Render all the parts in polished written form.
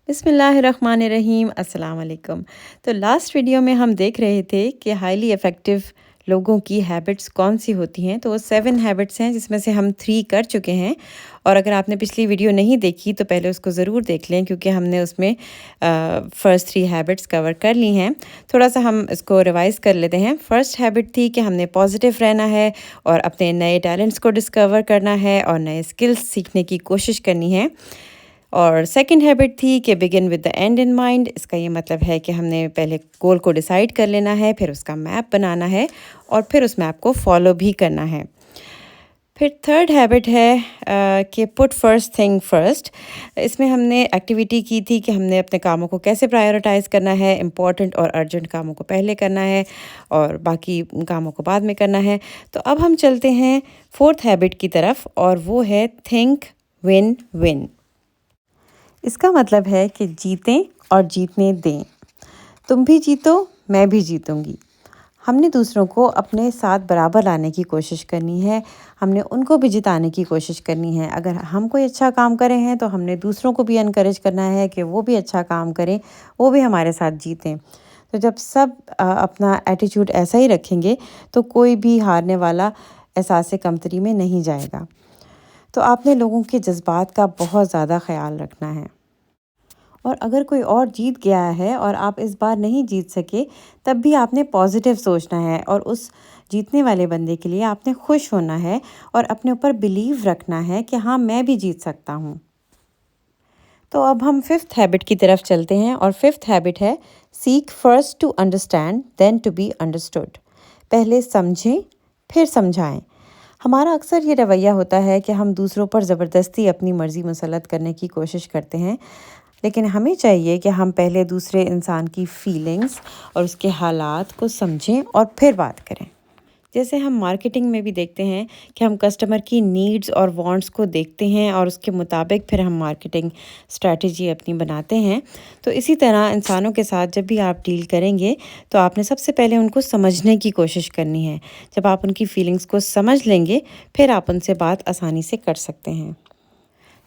بسم اللہ الرحمن الرحیم، السلام علیکم۔ تو لاسٹ ویڈیو میں ہم دیکھ رہے تھے کہ ہائیلی افیکٹو لوگوں کی ہیبٹس کون سی ہوتی ہیں۔ تو وہ 7 ہیبٹس ہیں جس میں سے ہم 3 کر چکے ہیں، اور اگر آپ نے پچھلی ویڈیو نہیں دیکھی تو پہلے اس کو ضرور دیکھ لیں، کیونکہ ہم نے اس میں فرسٹ 3 ہیبٹس کور کر لی ہیں۔ تھوڑا سا ہم اس کو ریوائز کر لیتے ہیں۔ فرسٹ ہیبٹ تھی کہ ہم نے پازیٹیو رہنا ہے اور اپنے نئے ٹیلنٹس کو ڈسکور کرنا ہے اور نئے اسکلس سیکھنے کی کوشش کرنی ہے۔ اور سیکنڈ ہیبٹ تھی کہ begin with the end in mind. اس کا یہ مطلب ہے کہ ہم نے پہلے گول کو ڈیسائیڈ کر لینا ہے، پھر اس کا میپ بنانا ہے اور پھر اس میپ کو فالو بھی کرنا ہے۔ پھر تھرڈ ہیبٹ ہے کہ پٹ فرسٹ تھنگ فرسٹ۔ اس میں ہم نے ایکٹیویٹی کی تھی کہ ہم نے اپنے کاموں کو کیسے پرائیورٹائز کرنا ہے، امپورٹنٹ اور ارجنٹ کاموں کو پہلے کرنا ہے اور باقی کاموں کو بعد میں کرنا ہے۔ تو اب ہم چلتے ہیں فورتھ ہیبٹ کی طرف، اور وہ ہے تھنک ون ون۔ اس کا مطلب ہے کہ جیتیں اور جیتنے دیں۔ تم بھی جیتو، میں بھی جیتوں گی۔ ہم نے دوسروں کو اپنے ساتھ برابر لانے کی کوشش کرنی ہے، ہم نے ان کو بھی جتانے کی کوشش کرنی ہے۔ اگر ہم کوئی اچھا کام کرے ہیں تو ہم نے دوسروں کو بھی انکریج کرنا ہے کہ وہ بھی اچھا کام کریں، وہ بھی ہمارے ساتھ جیتیں۔ تو جب سب اپنا ایٹیچیوڈ ایسا ہی رکھیں گے تو کوئی بھی ہارنے والا احساس کمتری میں نہیں جائے گا۔ تو آپ نے لوگوں کے جذبات کا بہت زیادہ خیال رکھنا ہے، اور اگر کوئی اور جیت گیا ہے اور آپ اس بار نہیں جیت سکے تب بھی آپ نے پازیٹیو سوچنا ہے، اور اس جیتنے والے بندے کے لیے آپ نے خوش ہونا ہے اور اپنے اوپر بلیو رکھنا ہے کہ ہاں میں بھی جیت سکتا ہوں۔ تو اب ہم ففتھ ہیبٹ کی طرف چلتے ہیں، اور ففتھ ہیبٹ ہے seek first to understand then to be understood. پہلے سمجھیں پھر سمجھائیں۔ ہمارا اکثر یہ رویہ ہوتا ہے کہ ہم دوسروں پر زبردستی اپنی مرضی مسلط کرنے کی کوشش کرتے ہیں، لیکن ہمیں چاہیے کہ ہم پہلے دوسرے انسان کی فیلنگز اور اس کے حالات کو سمجھیں اور پھر بات کریں۔ جیسے ہم مارکیٹنگ میں بھی دیکھتے ہیں کہ ہم کسٹمر کی نیڈز اور وانٹس کو دیکھتے ہیں اور اس کے مطابق پھر ہم مارکیٹنگ اسٹریٹجی اپنی بناتے ہیں۔ تو اسی طرح انسانوں کے ساتھ جب بھی آپ ڈیل کریں گے تو آپ نے سب سے پہلے ان کو سمجھنے کی کوشش کرنی ہے۔ جب آپ ان کی فیلنگز کو سمجھ لیں گے پھر آپ ان سے بات آسانی سے کر سکتے ہیں۔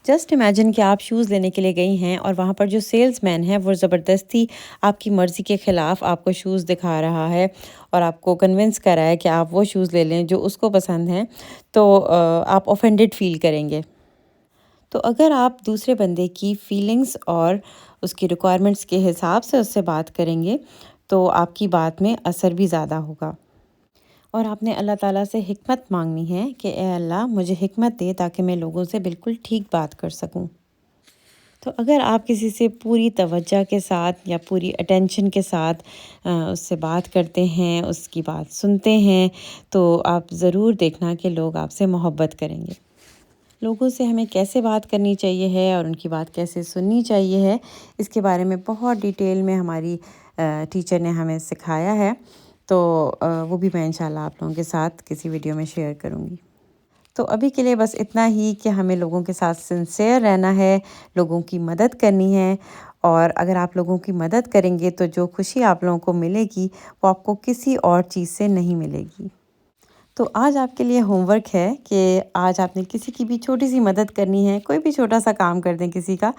جسٹ امیجن کہ آپ شوز لینے کے لیے گئی ہیں اور وہاں پر جو سیلز مین ہے وہ زبردستی آپ کی مرضی کے خلاف آپ کو شوز دکھا رہا ہے اور آپ کو کنونس کر رہا ہے کہ آپ وہ شوز لے لیں جو اس کو پسند ہیں، تو آپ اوفینڈڈ فیل کریں گے۔ تو اگر آپ دوسرے بندے کی فیلنگز اور اس کی ریکوائرمنٹس کے حساب سے اس سے بات کریں گے تو آپ کی بات میں اثر بھی زیادہ ہوگا۔ اور آپ نے اللہ تعالیٰ سے حکمت مانگنی ہے کہ اے اللہ مجھے حکمت دے تاکہ میں لوگوں سے بالکل ٹھیک بات کر سکوں۔ تو اگر آپ کسی سے پوری توجہ کے ساتھ یا پوری اٹینشن کے ساتھ اس سے بات کرتے ہیں، اس کی بات سنتے ہیں، تو آپ ضرور دیکھنا کہ لوگ آپ سے محبت کریں گے۔ لوگوں سے ہمیں کیسے بات کرنی چاہیے ہے اور ان کی بات کیسے سننی چاہیے ہے، اس کے بارے میں بہت ڈیٹیل میں ہماری ٹیچر نے ہمیں سکھایا ہے، تو وہ بھی میں انشاءاللہ آپ لوگوں کے ساتھ کسی ویڈیو میں شیئر کروں گی۔ تو ابھی کے لیے بس اتنا ہی کہ ہمیں لوگوں کے ساتھ سنسیئر رہنا ہے، لوگوں کی مدد کرنی ہے، اور اگر آپ لوگوں کی مدد کریں گے تو جو خوشی آپ لوگوں کو ملے گی وہ آپ کو کسی اور چیز سے نہیں ملے گی۔ تو آج آپ کے لیے ہوم ورک ہے کہ آج آپ نے کسی کی بھی چھوٹی سی مدد کرنی ہے، کوئی بھی چھوٹا سا کام کر دیں کسی کا،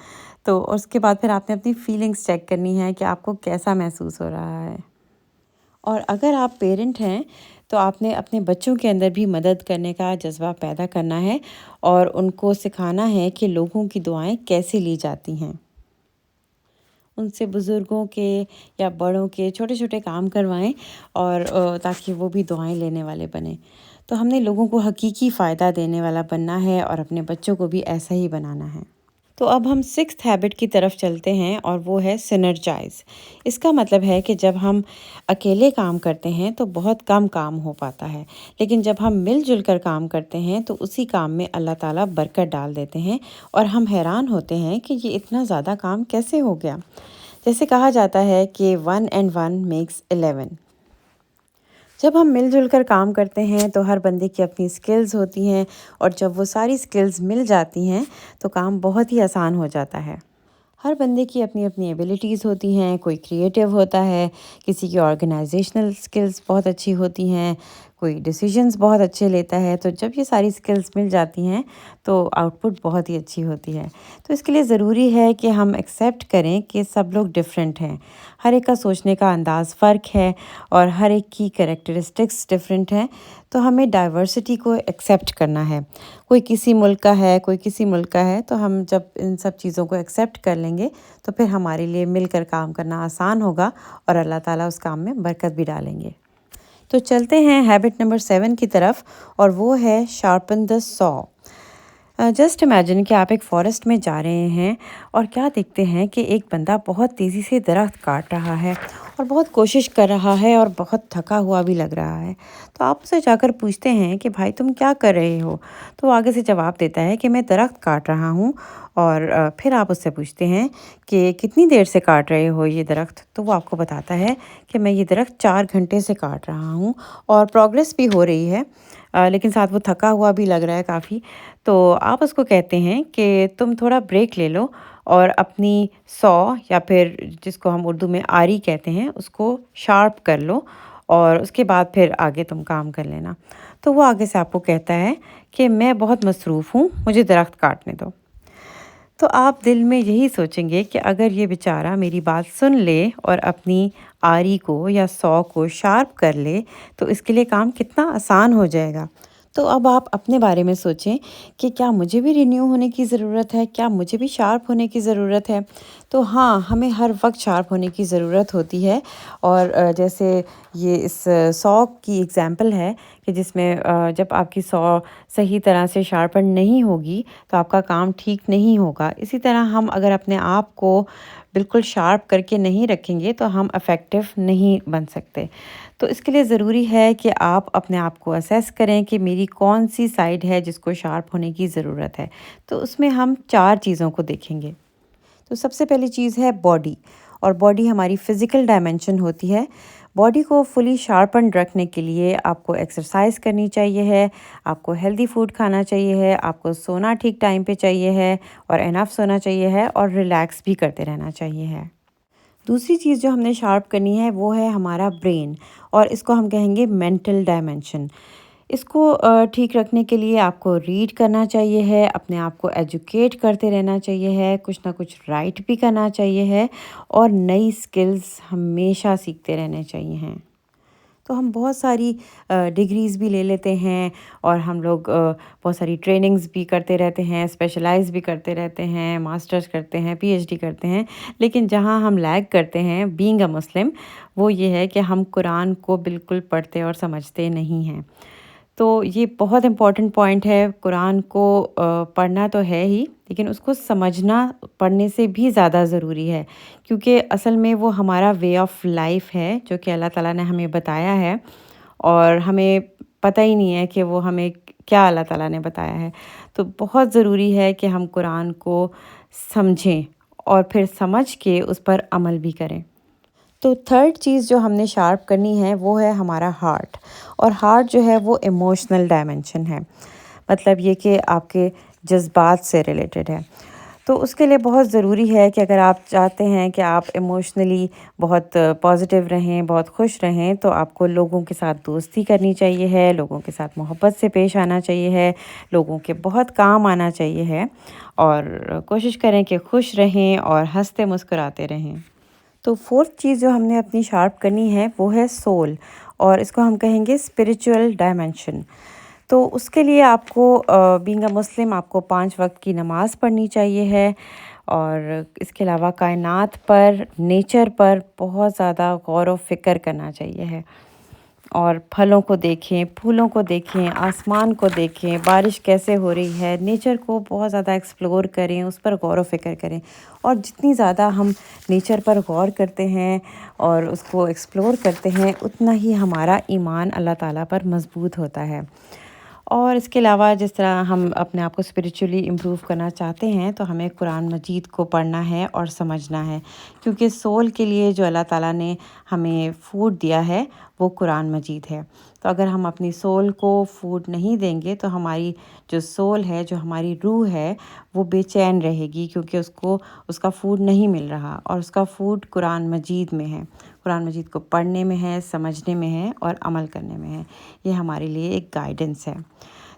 تو اس کے بعد پھر آپ نے اپنی فیلنگز چیک کرنی ہے کہ آپ کو کیسا محسوس ہو رہا ہے۔ اور اگر آپ پیرنٹ ہیں تو آپ نے اپنے بچوں کے اندر بھی مدد کرنے کا جذبہ پیدا کرنا ہے اور ان کو سکھانا ہے کہ لوگوں کی دعائیں کیسے لی جاتی ہیں۔ ان سے بزرگوں کے یا بڑوں کے چھوٹے چھوٹے کام کروائیں، اور تاکہ وہ بھی دعائیں لینے والے بنیں۔ تو ہم نے لوگوں کو حقیقی فائدہ دینے والا بننا ہے اور اپنے بچوں کو بھی ایسا ہی بنانا ہے۔ تو اب ہم 6th ہیبٹ کی طرف چلتے ہیں، اور وہ ہے سینرجائز۔ اس کا مطلب ہے کہ جب ہم اکیلے کام کرتے ہیں تو بہت کم کام ہو پاتا ہے، لیکن جب ہم مل جل کر کام کرتے ہیں تو اسی کام میں اللہ تعالیٰ برکت ڈال دیتے ہیں، اور ہم حیران ہوتے ہیں کہ یہ اتنا زیادہ کام کیسے ہو گیا۔ جیسے کہا جاتا ہے کہ 1 and 1 makes 11۔ جب ہم مل جل کر کام کرتے ہیں تو ہر بندے کی اپنی سکلز ہوتی ہیں، اور جب وہ ساری سکلز مل جاتی ہیں تو کام بہت ہی آسان ہو جاتا ہے۔ ہر بندے کی اپنی اپنی ایبیلٹیز ہوتی ہیں، کوئی کریٹیو ہوتا ہے، کسی کی آرگنائزیشنل سکلز بہت اچھی ہوتی ہیں، کوئی ڈیسیجنز بہت اچھے لیتا ہے. تو جب یہ ساری اسکلز مل جاتی ہیں تو آؤٹ پٹ بہت ہی اچھی ہوتی ہے. تو اس کے لیے ضروری ہے کہ ہم ایکسیپٹ کریں کہ سب لوگ ڈفرینٹ ہیں. ہر ایک کا سوچنے کا انداز فرق ہے اور ہر ایک کی کریکٹرسٹکس ڈفرینٹ ہیں. تو ہمیں ڈائیورسٹی کو ایکسیپٹ کرنا ہے. کوئی کسی ملک کا ہے، کوئی کسی ملک کا ہے، تو ہم جب ان سب چیزوں کو ایکسیپٹ کر لیں گے تو پھر ہمارے لیے مل کر کام کرنا آسان ہوگا اور اللہ تعالیٰ اس کام میں برکت بھی ڈالیں گے. تو چلتے ہیں ہیبٹ نمبر 7 کی طرف، اور وہ ہے شارپن دا سو. جسٹ امیجن کہ آپ ایک فارسٹ میں جا رہے ہیں اور کیا دیکھتے ہیں کہ ایک بندہ بہت تیزی سے درخت کاٹ رہا ہے اور بہت کوشش کر رہا ہے اور بہت تھکا ہوا بھی لگ رہا ہے. تو آپ اسے جا کر پوچھتے ہیں کہ بھائی تم کیا کر رہے ہو؟ تو وہ آگے سے جواب دیتا ہے کہ میں درخت کاٹ رہا ہوں. اور پھر آپ اس سے پوچھتے ہیں کہ کتنی دیر سے کاٹ رہے ہو یہ درخت؟ تو وہ آپ کو بتاتا ہے کہ میں یہ درخت 4 گھنٹے سے کاٹ رہا ہوں اور پروگریس بھی ہو رہی ہے، لیکن ساتھ وہ تھکا ہوا بھی لگ رہا ہے کافی. تو آپ اس کو کہتے ہیں کہ تم تھوڑا بریک لے لو اور اپنی سو، یا پھر جس کو ہم اردو میں آری کہتے ہیں، اس کو شارپ کر لو اور اس کے بعد پھر آگے تم کام کر لینا. تو وہ آگے سے آپ کو کہتا ہے کہ میں بہت مصروف ہوں، مجھے درخت کاٹنے دو. تو آپ دل میں یہی سوچیں گے کہ اگر یہ بیچارہ میری بات سن لے اور اپنی آری کو یا سو کو شارپ کر لے تو اس کے لیے کام کتنا آسان ہو جائے گا. تو اب آپ اپنے بارے میں سوچیں کہ کیا مجھے بھی رینیو ہونے کی ضرورت ہے؟ کیا مجھے بھی شارپ ہونے کی ضرورت ہے؟ تو ہاں، ہمیں ہر وقت شارپ ہونے کی ضرورت ہوتی ہے. اور جیسے یہ اس سو کی ایگزامپل ہے کہ جس میں جب آپ کی سو صحیح طرح سے شارپن نہیں ہوگی تو آپ کا کام ٹھیک نہیں ہوگا. اسی طرح ہم اگر اپنے آپ کو بالکل شارپ کر کے نہیں رکھیں گے تو ہم افیکٹو نہیں بن سکتے. تو اس کے لیے ضروری ہے کہ آپ اپنے آپ کو اسیس کریں کہ میری کون سی سائڈ ہے جس کو شارپ ہونے کی ضرورت ہے. تو اس میں ہم 4 چیزوں کو دیکھیں گے. تو سب سے پہلی چیز ہے باڈی، اور باڈی ہماری فزیکل ڈائمنشن ہوتی ہے. باڈی کو فلی شارپنڈ رکھنے کے لیے آپ کو ایکسرسائز کرنی چاہیے ہے، آپ کو ہیلدی فوڈ کھانا چاہیے ہے، آپ کو سونا ٹھیک ٹائم پہ چاہیے ہے اور انف سونا چاہیے ہے، اور ریلیکس بھی کرتے رہنا چاہیے ہے. دوسری چیز جو ہم نے شارپ کرنی ہے وہ ہے ہمارا برین، اور اس کو ہم کہیں گے مینٹل ڈائمنشن. اس کو ٹھیک رکھنے کے لیے آپ کو ریڈ کرنا چاہیے ہے، اپنے آپ کو ایجوکیٹ کرتے رہنا چاہیے ہے، کچھ نہ کچھ رائٹ بھی کرنا چاہیے ہے، اور نئی سکلز ہمیشہ سیکھتے رہنے چاہیے ہیں. تو ہم بہت ساری ڈگریز بھی لے لیتے ہیں اور ہم لوگ بہت ساری ٹریننگز بھی کرتے رہتے ہیں، اسپیشلائز بھی کرتے رہتے ہیں، ماسٹرز کرتے ہیں، پی ایچ ڈی کرتے ہیں. لیکن جہاں ہم لیگ کرتے ہیں بینگ اے مسلم، وہ یہ ہے کہ ہم قرآن کو بالکل پڑھتے اور سمجھتے نہیں ہیں. تو یہ بہت امپورٹنٹ پوائنٹ ہے. قرآن کو پڑھنا تو ہے ہی، لیکن اس کو سمجھنا پڑھنے سے بھی زیادہ ضروری ہے، کیونکہ اصل میں وہ ہمارا وے آف لائف ہے جو کہ اللہ تعالیٰ نے ہمیں بتایا ہے، اور ہمیں پتہ ہی نہیں ہے کہ وہ ہمیں کیا اللہ تعالیٰ نے بتایا ہے. تو بہت ضروری ہے کہ ہم قرآن کو سمجھیں اور پھر سمجھ کے اس پر عمل بھی کریں. تو تھرڈ چیز جو ہم نے شارپ کرنی ہے وہ ہے ہمارا ہارٹ. اور ہارٹ جو ہے وہ ایموشنل ڈائمنشن ہے، مطلب یہ کہ آپ کے جذبات سے ریلیٹڈ ہے. تو اس کے لیے بہت ضروری ہے کہ اگر آپ چاہتے ہیں کہ آپ ایموشنلی بہت پازیٹیو رہیں، بہت خوش رہیں، تو آپ کو لوگوں کے ساتھ دوستی کرنی چاہیے ہے، لوگوں کے ساتھ محبت سے پیش آنا چاہیے ہے، لوگوں کے بہت کام آنا چاہیے ہے، اور کوشش کریں کہ خوش رہیں اور ہنستے مسکراتے رہیں. تو فورتھ چیز جو ہم نے اپنی شارپ کرنی ہے وہ ہے سول، اور اس کو ہم کہیں گے اسپریچول ڈائمنشن. تو اس کے لیے آپ کو بینگ اے مسلم آپ کو 5 وقت کی نماز پڑھنی چاہیے ہے، اور اس کے علاوہ کائنات پر، نیچر پر بہت زیادہ غور و فکر کرنا چاہیے ہے. اور پھلوں کو دیکھیں، پھولوں کو دیکھیں، آسمان کو دیکھیں، بارش کیسے ہو رہی ہے، نیچر کو بہت زیادہ ایکسپلور کریں، اس پر غور و فکر کریں. اور جتنی زیادہ ہم نیچر پر غور کرتے ہیں اور اس کو ایکسپلور کرتے ہیں، اتنا ہی ہمارا ایمان اللہ تعالیٰ پر مضبوط ہوتا ہے. اور اس کے علاوہ جس طرح ہم اپنے آپ کو اسپریچولی امپروو کرنا چاہتے ہیں تو ہمیں قرآن مجید کو پڑھنا ہے اور سمجھنا ہے، کیونکہ سول کے لیے جو اللہ تعالیٰ نے ہمیں فوڈ دیا ہے وہ قرآن مجید ہے. تو اگر ہم اپنی سول کو فوڈ نہیں دیں گے تو ہماری جو سول ہے، جو ہماری روح ہے، وہ بے چین رہے گی، کیونکہ اس کو اس کا فوڈ نہیں مل رہا، اور اس کا فوڈ قرآن مجید میں ہے. قرآن مجید کو پڑھنے میں ہے، سمجھنے میں ہے اور عمل کرنے میں ہے۔ یہ ہمارے لیے ایک گائیڈنس ہے۔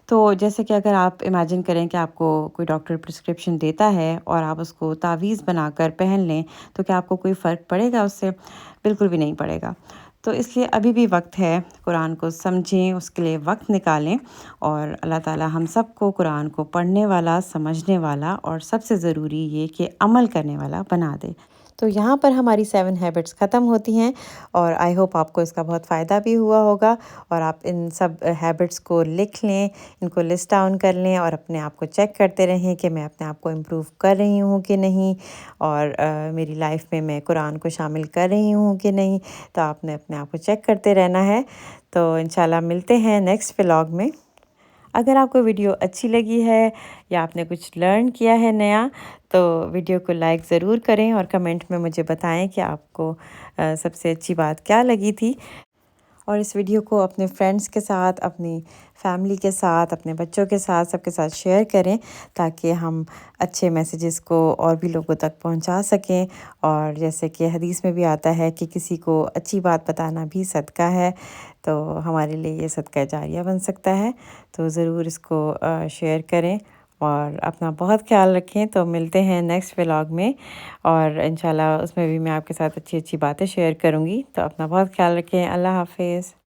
تو جیسے کہ اگر آپ امیجن کریں کہ آپ کو کوئی ڈاکٹر پرسکرپشن دیتا ہے اور آپ اس کو تعویذ بنا کر پہن لیں، تو کیا آپ کو کوئی فرق پڑے گا اس سے؟ بالکل بھی نہیں پڑے گا۔ تو اس لیے ابھی بھی وقت ہے، قرآن کو سمجھیں، اس کے لیے وقت نکالیں، اور اللہ تعالیٰ ہم سب کو قرآن کو پڑھنے والا، سمجھنے والا اور سب سے ضروری یہ کہ عمل کرنے والا بنا دے۔ تو یہاں پر ہماری 7 ہیبٹس ختم ہوتی ہیں، اور آئی ہوپ آپ کو اس کا بہت فائدہ بھی ہوا ہوگا، اور آپ ان سب ہیبٹس کو لکھ لیں، ان کو لسٹ ڈاؤن کر لیں اور اپنے آپ کو چیک کرتے رہیں کہ میں اپنے آپ کو امپروو کر رہی ہوں کہ نہیں، اور میری لائف میں میں قرآن کو شامل کر رہی ہوں کہ نہیں۔ تو آپ نے اپنے آپ کو چیک کرتے رہنا ہے۔ تو انشاءاللہ ملتے ہیں نیکسٹ ولاگ میں۔ اگر آپ کو ویڈیو اچھی لگی ہے یا آپ نے کچھ لرن کیا ہے نیا، تو ویڈیو کو لائک ضرور کریں اور کمنٹ میں مجھے بتائیں کہ آپ کو سب سے اچھی بات کیا لگی تھی۔ اور اس ویڈیو کو اپنے فرینڈس کے ساتھ، اپنی فیملی کے ساتھ، اپنے بچوں کے ساتھ، سب کے ساتھ شیئر کریں، تاکہ ہم اچھے میسیجز کو اور بھی لوگوں تک پہنچا سکیں۔ اور جیسے کہ حدیث میں بھی آتا ہے کہ کسی کو اچھی بات بتانا بھی صدقہ ہے، تو ہمارے لیے یہ صدقہ جاریہ بن سکتا ہے۔ تو ضرور اس کو شیئر کریں اور اپنا بہت خیال رکھیں۔ تو ملتے ہیں نیکسٹ ولاگ میں، اور انشاءاللہ اس میں بھی میں آپ کے ساتھ اچھی اچھی باتیں شیئر کروں گی۔ تو اپنا بہت خیال رکھیں۔ اللہ حافظ۔